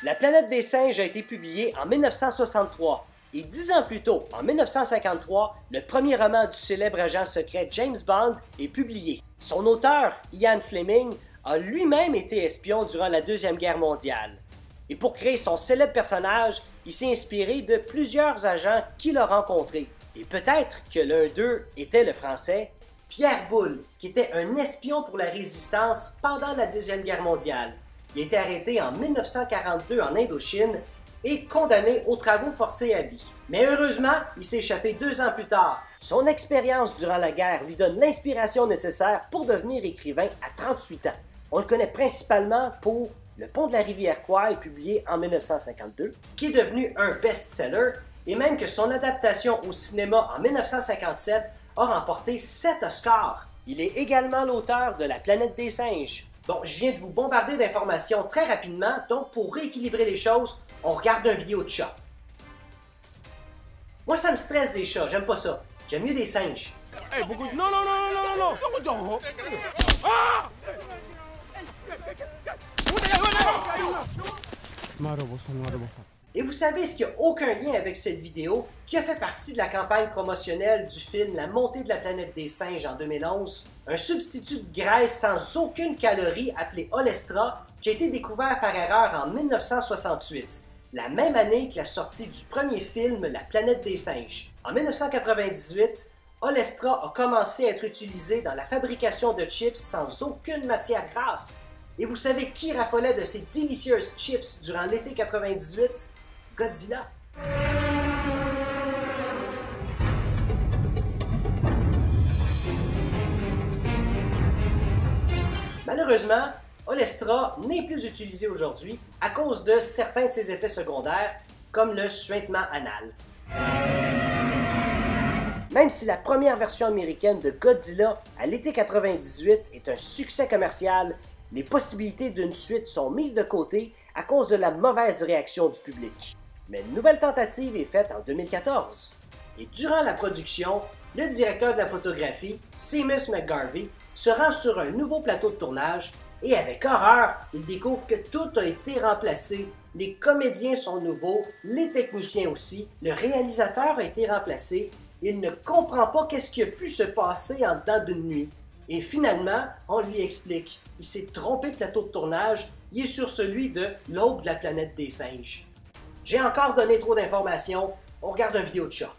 La planète des singes a été publiée en 1963 et 10 ans plus tôt, en 1953, le premier roman du célèbre agent secret James Bond est publié. Son auteur, Ian Fleming, a lui-même été espion durant la Deuxième Guerre mondiale. Et pour créer son célèbre personnage, il s'est inspiré de plusieurs agents qu'il a rencontrés. Et peut-être que l'un d'eux était le Français Pierre Boulle, qui était un espion pour la Résistance pendant la Deuxième Guerre mondiale. Il a été arrêté en 1942 en Indochine et condamné aux travaux forcés à vie. Mais heureusement, il s'est échappé 2 ans plus tard. Son expérience durant la guerre lui donne l'inspiration nécessaire pour devenir écrivain à 38 ans. On le connaît principalement pour Le Pont de la rivière Kwai, publié en 1952, qui est devenu un best-seller, et même que son adaptation au cinéma en 1957 a remporté 7 Oscars. Il est également l'auteur de La planète des singes. Bon, je viens de vous bombarder d'informations très rapidement, donc pour rééquilibrer les choses, on regarde une vidéo de chat. Moi, ça me stresse des chats, j'aime pas ça. J'aime mieux des singes. Hey, beaucoup de... Non, non, non, non, non, non, non. Ah! Et vous savez ce qui n'a aucun lien avec cette vidéo, qui a fait partie de la campagne promotionnelle du film La montée de la planète des singes en 2011, un substitut de graisse sans aucune calorie appelé Olestra, qui a été découvert par erreur en 1968, la même année que la sortie du premier film La planète des singes. En 1998, Olestra a commencé à être utilisé dans la fabrication de chips sans aucune matière grasse. Et vous savez qui raffolait de ces délicieuses chips durant l'été 98? Godzilla. Malheureusement, Olestra n'est plus utilisé aujourd'hui à cause de certains de ses effets secondaires, comme le suintement anal. Même si la première version américaine de Godzilla à l'été 98 est un succès commercial, les possibilités d'une suite sont mises de côté à cause de la mauvaise réaction du public. Mais une nouvelle tentative est faite en 2014. Et durant la production, le directeur de la photographie, Seamus McGarvey, se rend sur un nouveau plateau de tournage et avec horreur, il découvre que tout a été remplacé. Les comédiens sont nouveaux, les techniciens aussi, le réalisateur a été remplacé. Il ne comprend pas qu'est-ce qui a pu se passer en dedans d'une nuit. Et finalement, on lui explique. Il s'est trompé de plateau de tournage, il est sur celui de L'aube de la planète des singes. J'ai encore donné trop d'informations, on regarde une vidéo de chat.